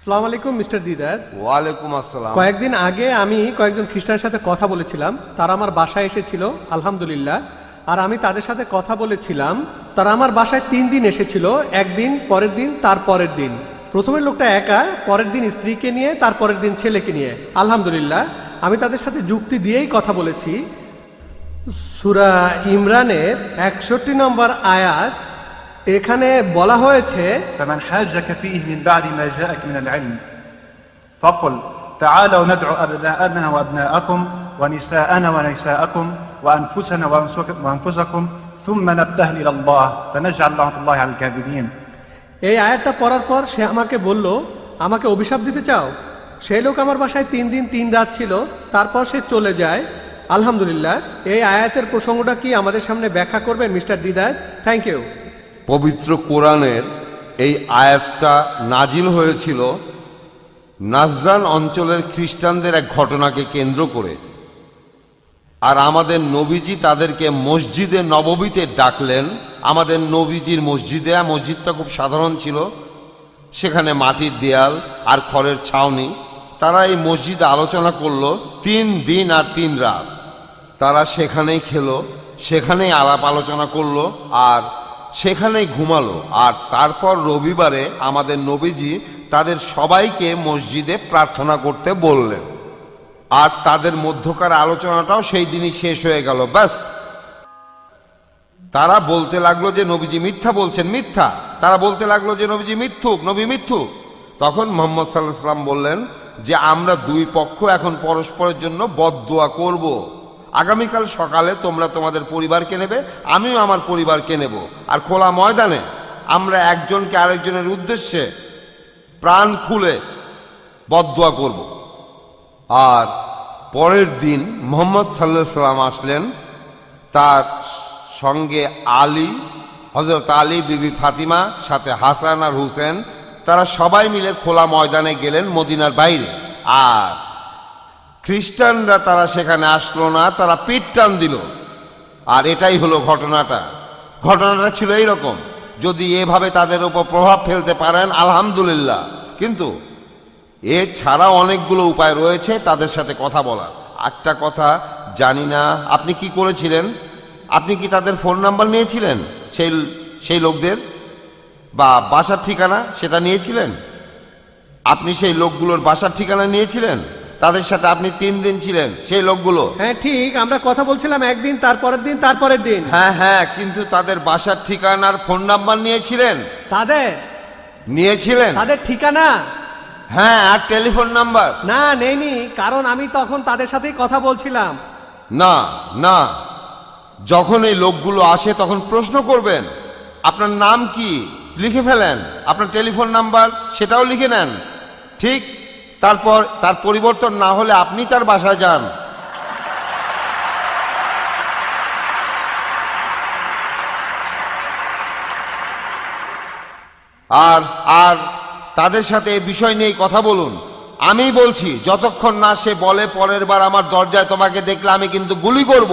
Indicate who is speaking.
Speaker 1: আসসালামু আলাইকুম মিস্টার দিদার।
Speaker 2: ওয়ালাইকুম আসসালাম।
Speaker 1: কয়েকদিন আগে আমি কয়েকজন খ্রিস্টানের সাথে কথা বলেছিলাম, তারা আমার বাসায় এসেছিল আলহামদুলিল্লাহ। আর আমি তাদের সাথে কথা বলেছিলাম, তারা আমার বাসায় 3 দিন এসেছিল, একদিন, পরের দিন, তার পরের দিন। প্রথমের লোকটা একা, পরের দিন স্ত্রীকে নিয়ে, তার পরের দিন ছেলেকে নিয়ে। আলহামদুলিল্লাহ আমি তাদের সাথে যুক্তি দিয়েই কথা বলেছি। সূরা ইমরানের 61 নম্বর আয়াত, এখানে বলা হয়েছে
Speaker 3: فمن حاجك فيه من بعد ما جاءك من العلم فقل تعالوا ندعو أبناءنا وأبناءكم ونساءنا ونساءكم وأنفسنا وأنفسكم ثم نبتهل إلى الله فنجعل لعنة الله على الكاذبين।
Speaker 1: এই আয়াতটা পড়ার পর সে আমাকে বলল, আমাকে অভিশাপ দিতে চাও? সেই লোক আমার বাসায় 3 দিন 3 রাত ছিল, তারপর সে চলে যায়। আলহামদুলিল্লাহ এই আয়াতের প্রসঙ্গটা কি আমাদের সামনে ব্যাখ্যা করবেন মিস্টার দিদার? Thank you.
Speaker 2: পবিত্র কোরআনের এই আয়াতটা নাজিল হয়েছিল নাজরান অঞ্চলের খ্রিস্টানদের এক ঘটনাকে কেন্দ্র করে। আর আমাদের নবীজি তাদেরকে মসজিদে নববীতে ডাকলেন। আমাদের নবীজির মসজিদটা খুব সাধারণ ছিল, সেখানে মাটির দেয়াল আর খড়ের ছাউনি। তারা এই মসজিদে আলোচনা করলো 3 দিন আর 3 রাত। তারা সেখানেই খেলো, সেখানেই আলাপ আলোচনা করলো আর সেখানেই ঘুমালো। আর তারপর রবিবারে আমাদের নবীজি তাদের সবাইকে মসজিদে প্রার্থনা করতে বললেন। আর তাদের মধ্যকার আলোচনাটাও সেই দিনই শেষ হয়ে গেল। ব্যাস, তারা বলতে লাগলো যে নবীজি মিথ্যা বলছেন, মিথ্যা। তারা বলতে লাগলো যে নবীজি মিথ্যুক, নবী মিথ্যুক। তখন মুহাম্মদ সাল্লাল্লাহু আলাইহি ওয়াসাল্লাম বললেন যে আমরা 2 পক্ষ এখন পরস্পরের জন্য বদদুয়া করব। আগামীকাল সকালে তোমরা তোমাদের পরিবারকে নেবে, আমিও আমার পরিবারকে নেব, আর খোলা ময়দানে আমরা একজনকে আরেকজনের উদ্দেশ্যে প্রাণ খুলে বদদুয়া করব। আর পরের দিন মুহাম্মদ সাল্লাল্লাহু আলাইহি ওয়াসাল্লাম আসলেন, তার সঙ্গে আলী, হযরত আলী, বিবি ফাতিমা, সাথে হাসান আর হুসেন, তারা সবাই মিলে খোলা ময়দানে গেলেন মদিনার বাইরে। আর খ্রিস্টানরা তারা সেখানে আসলো না, তারা পিঠ টান দিল। আর এটাই হলো ঘটনাটা। ঘটনাটা ছিল এইরকম। যদি এভাবে তাদের উপর প্রভাব ফেলতে পারেন আলহামদুলিল্লাহ, কিন্তু এছাড়া অনেকগুলো উপায় রয়েছে তাদের সাথে কথা বলার। একটা কথা জানি না আপনি কি করেছিলেন, আপনি কি তাদের ফোন নাম্বার নিয়েছিলেন? সেই লোকদের বা বাসার ঠিকানা সেটা নিয়েছিলেন? আপনি সেই লোকগুলোর বাসার ঠিকানা নিয়েছিলেন? তাদের সাথে আপনি 3 দিন ছিলেন সেই লোকগুলো?
Speaker 1: হ্যাঁ ঠিক, আমরা কথা বলছিলাম একদিন, তারপরের দিন, তারপরের দিন।
Speaker 2: হ্যাঁ হ্যাঁ, কিন্তু তাদের বাসার ঠিকানার ফোন নাম্বার নিয়েছিলেন?
Speaker 1: তাদের
Speaker 2: নিয়েছিলেন?
Speaker 1: তাদের ঠিকানা?
Speaker 2: হ্যাঁ, আর টেলিফোন নাম্বার?
Speaker 1: না, নেইনি, কারণ আমি তখন তাদের সাথেই কথা বলছিলাম।
Speaker 2: না না, যখন এই লোকগুলো আসে তখন প্রশ্ন করবেন আপনার নাম কি, লিখে ফেলেন। আপনার টেলিফোন নাম্বার সেটাও লিখে নেন, ঠিক? তারপর তার পরিবর্তন না হলে আপনি তার বাসায় যান। আর আর তাদের সাথে এই বিষয় নিয়ে কথা বলুন। আমি বলছি যতক্ষণ না সে বলে পরের বার আমার দরজায় তোমাকে দেখলে আমি কিন্তু গুলি করব।